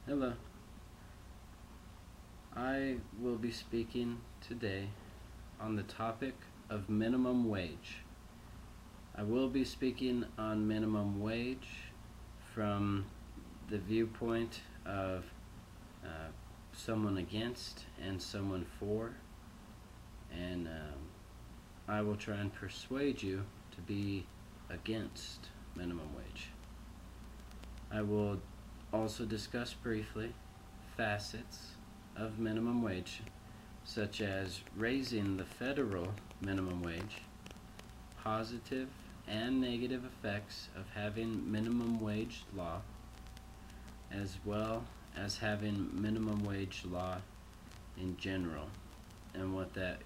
Hello. I will be speaking today on the topic of minimum wage. I will be speaking on minimum wage from the viewpoint of someone against and someone for, and I will try and persuade you to be against minimum wage. I will also discuss briefly facets of minimum wage, such as raising the federal minimum wage, positive and negative effects of having minimum wage law, as well as having minimum wage law in general, and what that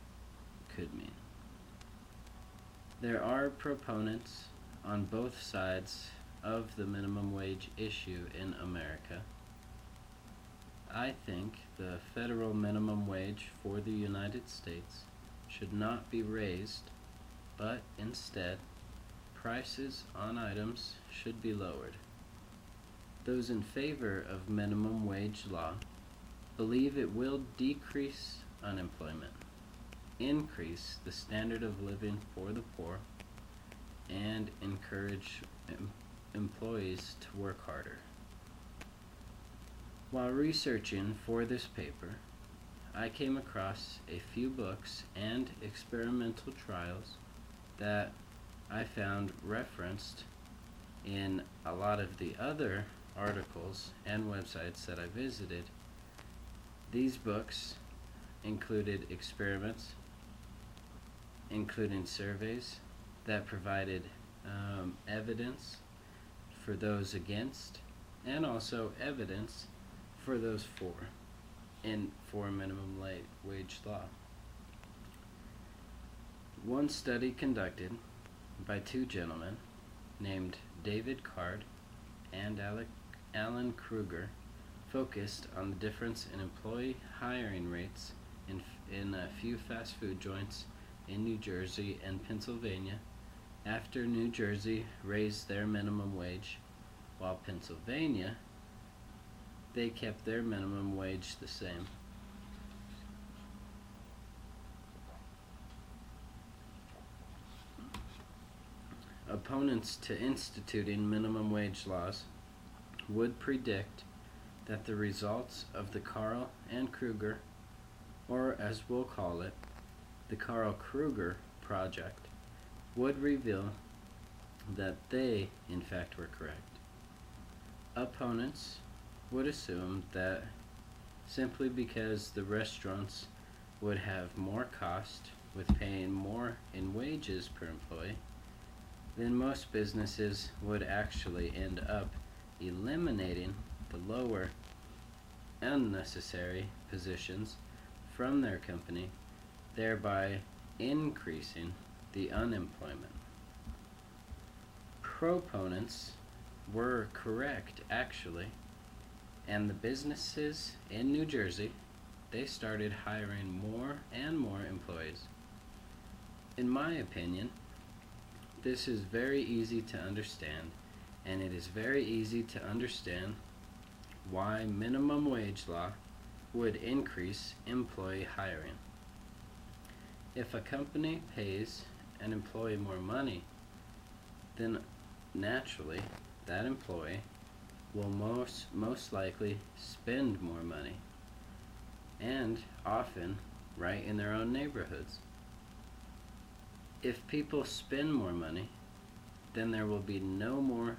could mean. There are proponents on both sides of the minimum wage issue in America. I think the federal minimum wage for the United States should not be raised, but instead, prices on items should be lowered. Those in favor of minimum wage law believe it will decrease unemployment, increase the standard of living for the poor, and encourage employees to work harder. While researching for this paper, I came across a few books and experimental trials that I found referenced in a lot of the other articles and websites that I visited. These books included experiments, including surveys that provided evidence for those against, and also evidence for those for minimum wage law. One study conducted by two gentlemen named David Card and Alan Kruger focused on the difference in employee hiring rates in a few fast food joints in New Jersey and Pennsylvania after New Jersey raised their minimum wage, while Pennsylvania, they kept their minimum wage the same. Opponents to instituting minimum wage laws would predict that the results of the Carl and Kruger, or as we'll call it, the Carl Kruger project, would reveal that they, in fact, were correct. Opponents would assume that simply because the restaurants would have more cost with paying more in wages per employee, then most businesses would actually end up eliminating the lower, unnecessary positions from their company, thereby increasing the unemployment. Proponents were correct, actually, and the businesses in New Jersey, they started hiring more and more employees. In my opinion, this is very easy to understand, and it is very easy to understand why minimum wage law would increase employee hiring. If a company pays an employee more money, then naturally that employee will most likely spend more money, and often right in their own neighborhoods. If people spend more money, then there will be no more,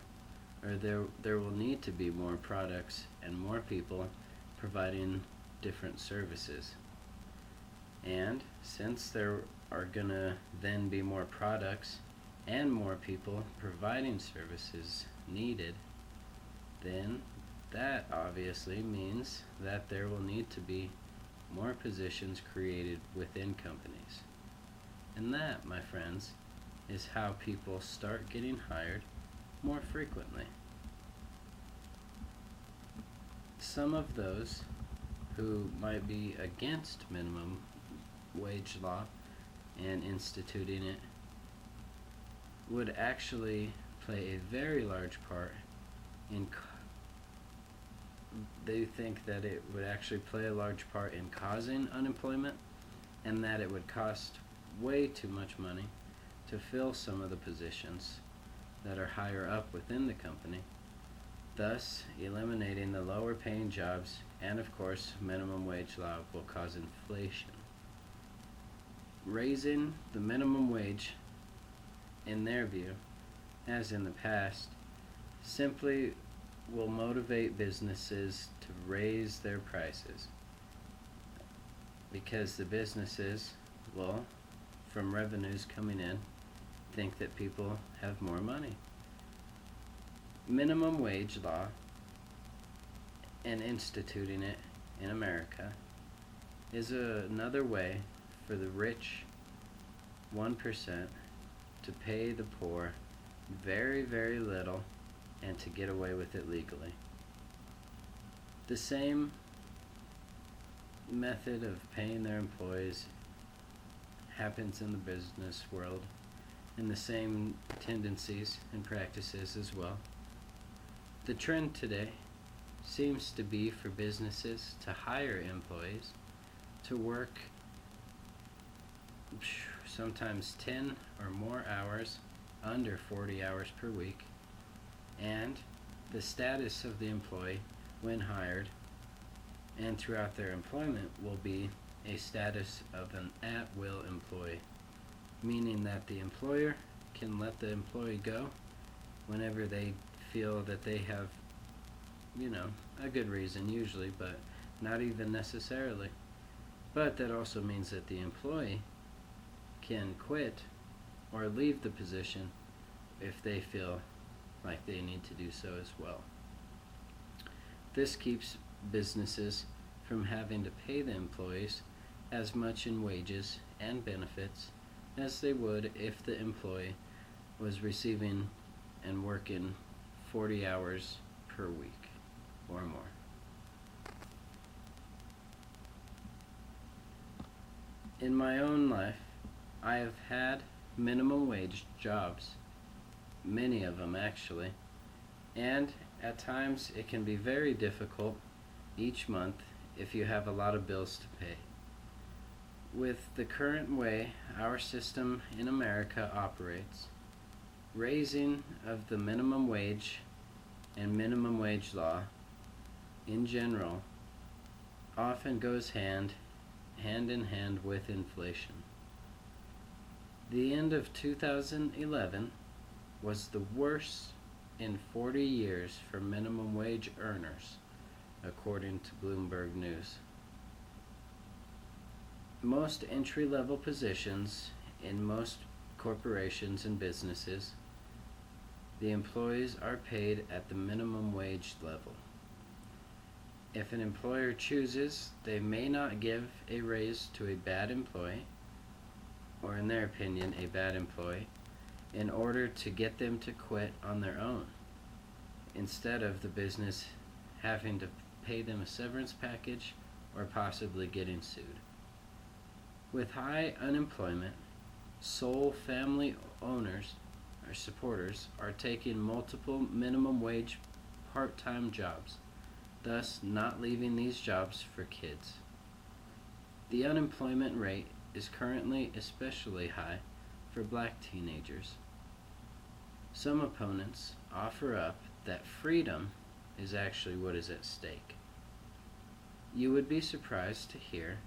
or there will need to be more products and more people providing different services. And since there are gonna then be more products and more people providing services needed, then that obviously means that there will need to be more positions created within companies. And that, my friends, is how people start getting hired more frequently. Some of those who might be against minimum wage law and instituting it would actually play a very large part in they think that it would actually play a large part in causing unemployment, and that it would cost way too much money to fill some of the positions that are higher up within the company, thus eliminating the lower paying jobs, and of course minimum wage law will cause inflation. Raising the minimum wage, in their view, as in the past, simply will motivate businesses to raise their prices, because the businesses will, from revenues coming in, think that people have more money. Minimum wage law and instituting it in America is another way for the rich 1% to pay the poor very, very little and to get away with it legally. The same method of paying their employees happens in the business world, and the same tendencies and practices as well. The trend today seems to be for businesses to hire employees to work sometimes 10 or more hours, under 40 hours per week, and the status of the employee when hired and throughout their employment will be a status of an at-will employee, meaning that the employer can let the employee go whenever they feel that they have, a good reason usually, but not even necessarily. But that also means that the employee can quit or leave the position if they feel like they need to do so as well. This keeps businesses from having to pay the employees as much in wages and benefits as they would if the employee was receiving and working 40 hours per week or more. In my own life, I have had minimum wage jobs, many of them actually, and at times it can be very difficult each month if you have a lot of bills to pay. With the current way our system in America operates, raising of the minimum wage and minimum wage law in general often goes hand in hand with inflation. The end of 2011 was the worst in 40 years for minimum wage earners, according to Bloomberg News. Most entry-level positions in most corporations and businesses, the employees are paid at the minimum wage level. If an employer chooses, they may not give a raise to a bad employee, or in their opinion, a bad employee, in order to get them to quit on their own, instead of the business having to pay them a severance package or possibly getting sued. With high unemployment, sole family owners or supporters are taking multiple minimum wage part-time jobs, thus not leaving these jobs for kids. The unemployment rate is currently especially high for black teenagers. Some opponents offer up that freedom is actually what is at stake. You would be surprised to hear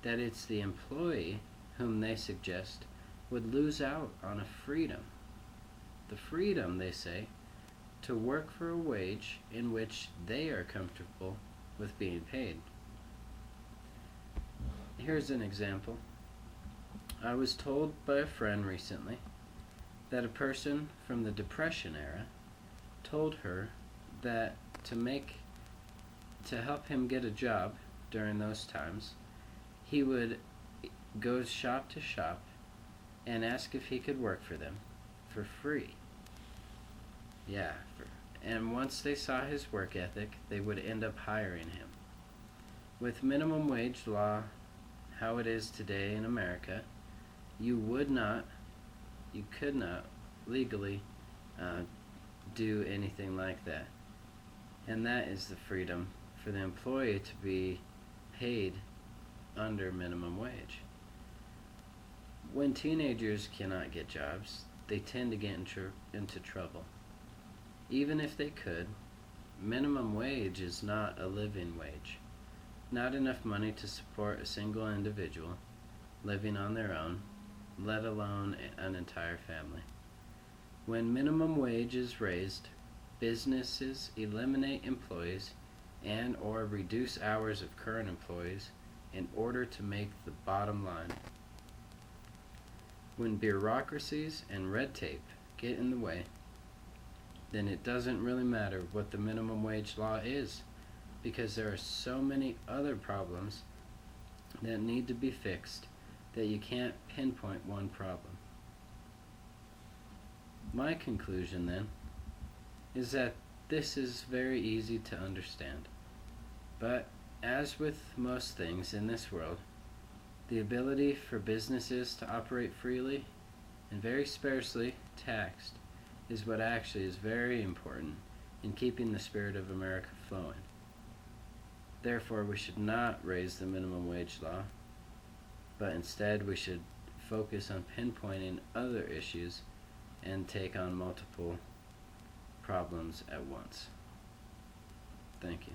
that it's the employee whom they suggest would lose out on a freedom. The freedom, they say, to work for a wage in which they are comfortable with being paid. Here's an example. I was told by a friend recently that a person from the Depression era told her that to help him get a job during those times, he would go shop to shop and ask if he could work for them for free. And once they saw his work ethic, they would end up hiring him. With minimum wage law, how it is today in America, you could not legally do anything like that. And that is the freedom for the employee to be paid under minimum wage. When teenagers cannot get jobs, they tend to get into trouble. Even if they could, minimum wage is not a living wage. Not enough money to support a single individual living on their own, let alone an entire family. When minimum wage is raised, businesses eliminate employees and or reduce hours of current employees in order to make the bottom line. When bureaucracies and red tape get in the way, then it doesn't really matter what the minimum wage law is, because there are so many other problems that need to be fixed that you can't pinpoint one problem. My conclusion, then, is that this is very easy to understand. But as with most things in this world, the ability for businesses to operate freely and very sparsely taxed is what actually is very important in keeping the spirit of America flowing. Therefore, we should not raise the minimum wage law, but instead we should focus on pinpointing other issues and take on multiple problems at once. Thank you.